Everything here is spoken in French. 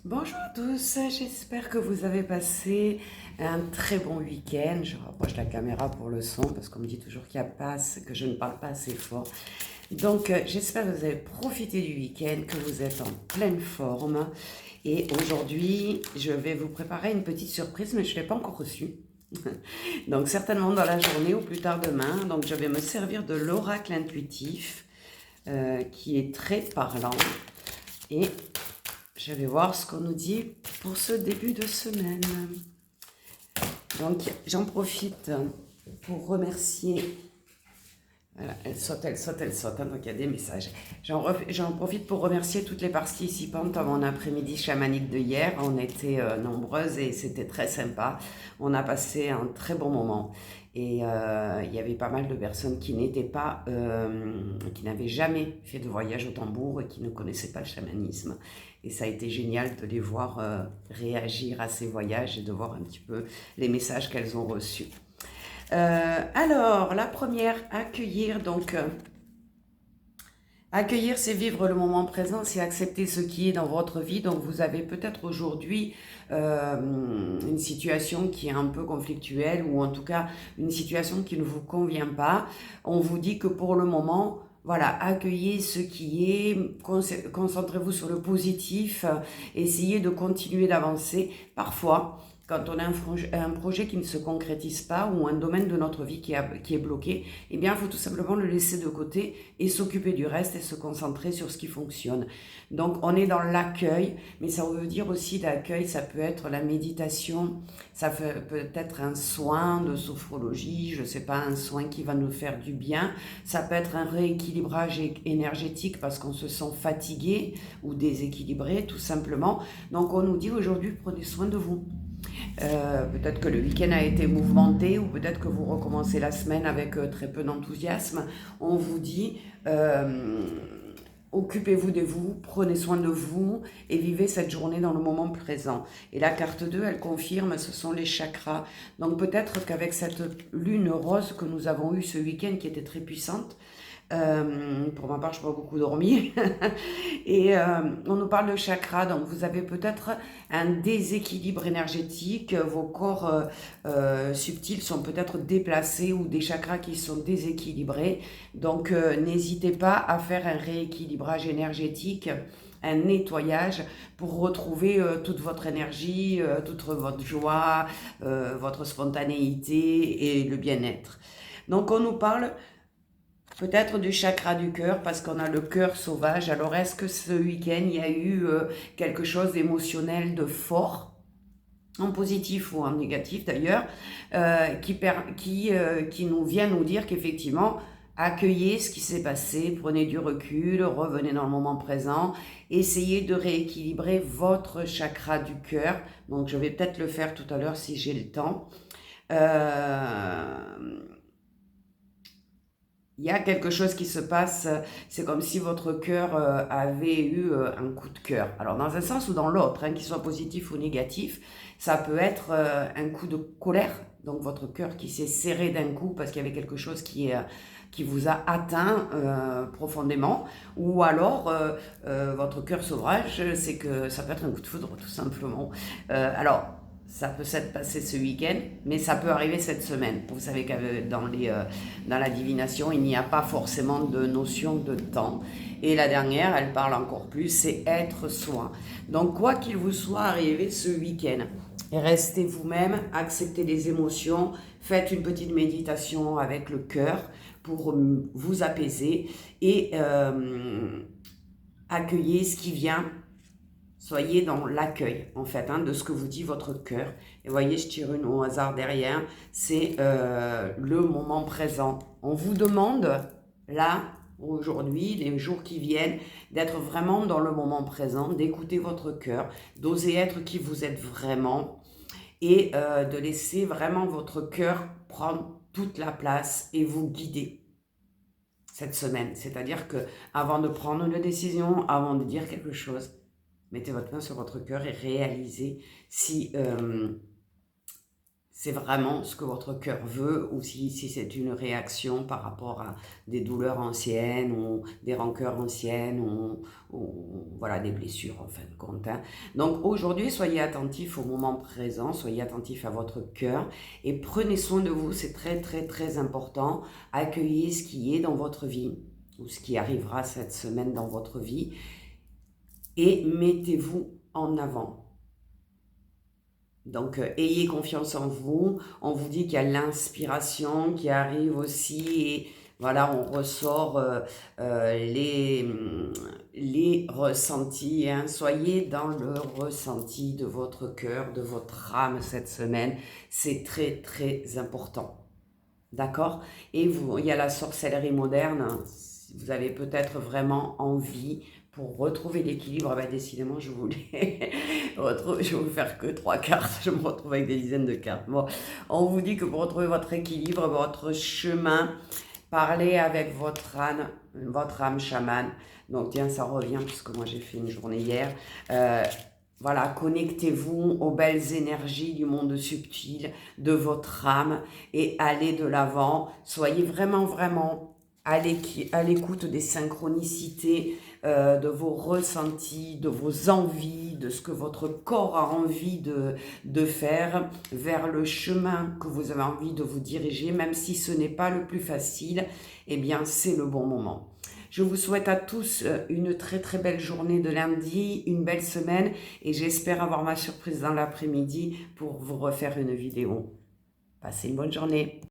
Bonjour à tous, j'espère que vous avez passé un très bon week-end. Je rapproche la caméra pour le son parce qu'on me dit toujours qu'il y a pas que je ne parle pas assez fort. Donc j'espère que vous avez profité du week-end, que vous êtes en pleine forme. Et aujourd'hui, je vais vous préparer une petite surprise, mais je ne l'ai pas encore reçue. Donc certainement dans la journée ou plus tard demain. Donc je vais me servir de l'oracle intuitif qui est très parlant. Et je vais voir ce qu'on nous dit pour ce début de semaine. Donc, j'en profite pour remercier. Voilà, elle saute, elle saute, elle saute. Hein, donc, il y a des messages. J'en profite pour remercier toutes les participantes à mon après-midi chamanique de hier. On était nombreuses et c'était très sympa. On a passé un très bon moment. Et il y avait pas mal de personnes qui qui n'avaient jamais fait de voyage au tambour et qui ne connaissaient pas le chamanisme. Et ça a été génial de les voir réagir à ces voyages et de voir un petit peu les messages qu'elles ont reçus. Alors, la première, accueillir. Donc, accueillir, c'est vivre le moment présent, c'est accepter ce qui est dans votre vie. Donc, vous avez peut-être aujourd'hui une situation qui est un peu conflictuelle ou en tout cas une situation qui ne vous convient pas. On vous dit que pour le moment, voilà, accueillez ce qui est, concentrez-vous sur le positif, essayez de continuer d'avancer. Parfois, quand on a un projet qui ne se concrétise pas ou un domaine de notre vie qui est bloqué, eh bien, il faut tout simplement le laisser de côté et s'occuper du reste et se concentrer sur ce qui fonctionne. Donc, on est dans l'accueil, mais ça veut dire aussi l'accueil, ça peut être la méditation, ça peut être un soin de sophrologie, je ne sais pas, un soin qui va nous faire du bien, ça peut être un rééquilibrage énergétique parce qu'on se sent fatigué ou déséquilibré, tout simplement. Donc, on nous dit aujourd'hui, prenez soin de vous. Peut-être que le week-end a été mouvementé ou peut-être que vous recommencez la semaine avec très peu d'enthousiasme. On vous dit, occupez-vous de vous, prenez soin de vous et vivez cette journée dans le moment présent. Et la carte 2, elle confirme, ce sont les chakras. Donc peut-être qu'avec cette lune rose que nous avons eue ce week-end qui était très puissante, pour ma part, je n'ai pas beaucoup dormi. Et on nous parle de chakras, donc vous avez peut-être un déséquilibre énergétique, vos corps subtils sont peut-être déplacés ou des chakras qui sont déséquilibrés. Donc n'hésitez pas à faire un rééquilibrage énergétique, un nettoyage pour retrouver toute votre énergie, toute votre joie, votre spontanéité et le bien-être. Donc on nous parle peut-être du chakra du cœur parce qu'on a le cœur sauvage. Alors est-ce que ce week-end il y a eu quelque chose d'émotionnel, de fort, en positif ou en négatif d'ailleurs, qui nous vient nous dire qu'effectivement, accueillez ce qui s'est passé, prenez du recul, revenez dans le moment présent, essayez de rééquilibrer votre chakra du cœur. Donc je vais peut-être le faire tout à l'heure si j'ai le temps. Il y a quelque chose qui se passe, c'est comme si votre cœur avait eu un coup de cœur. Alors dans un sens ou dans l'autre, hein, qu'il soit positif ou négatif, ça peut être un coup de colère, donc votre cœur qui s'est serré d'un coup parce qu'il y avait quelque chose qui vous a atteint profondément, ou alors votre cœur sauvage, c'est que ça peut être un coup de foudre tout simplement. Alors, ça peut s'être passé ce week-end, mais ça peut arriver cette semaine. Vous savez que dans la divination, il n'y a pas forcément de notion de temps. Et la dernière, elle parle encore plus, c'est être soi. Donc, quoi qu'il vous soit arrivé ce week-end, restez vous-même, acceptez les émotions, faites une petite méditation avec le cœur pour vous apaiser et accueillez ce qui vient. Soyez dans l'accueil, en fait, hein, de ce que vous dit votre cœur. Et voyez, je tire une au hasard derrière. C'est le moment présent. On vous demande, là, aujourd'hui, les jours qui viennent, d'être vraiment dans le moment présent, d'écouter votre cœur, d'oser être qui vous êtes vraiment et de laisser vraiment votre cœur prendre toute la place et vous guider cette semaine. C'est-à-dire que avant de prendre une décision, avant de dire quelque chose, mettez votre main sur votre cœur et réalisez c'est vraiment ce que votre cœur veut ou si c'est une réaction par rapport à des douleurs anciennes ou des rancœurs anciennes ou voilà, des blessures en fin de compte, hein. Donc aujourd'hui, soyez attentifs au moment présent, soyez attentifs à votre cœur et prenez soin de vous, c'est très très très important. Accueillez ce qui est dans votre vie ou ce qui arrivera cette semaine dans votre vie et mettez-vous en avant. Donc, ayez confiance en vous. On vous dit qu'il y a l'inspiration qui arrive aussi. Et voilà, on ressort les ressentis, hein. Soyez dans le ressenti de votre cœur, de votre âme cette semaine. C'est très, très important. D'accord? Et vous, il y a la sorcellerie moderne, hein. Vous avez peut-être vraiment envie pour retrouver l'équilibre. Ben, décidément, je voulais je vais vous faire que 3 cartes. Je me retrouve avec des dizaines de cartes. Bon, on vous dit que pour retrouver votre équilibre, votre chemin, parlez avec votre âme chamane. Donc, tiens, ça revient puisque moi j'ai fait une journée hier. Voilà, connectez-vous aux belles énergies du monde subtil, de votre âme et allez de l'avant. Soyez vraiment, vraiment à l'écoute des synchronicités, de vos ressentis, de vos envies, de ce que votre corps a envie de faire, vers le chemin que vous avez envie de vous diriger, même si ce n'est pas le plus facile, eh bien c'est le bon moment. Je vous souhaite à tous une très très belle journée de lundi, une belle semaine et j'espère avoir ma surprise dans l'après-midi pour vous refaire une vidéo. Passez une bonne journée.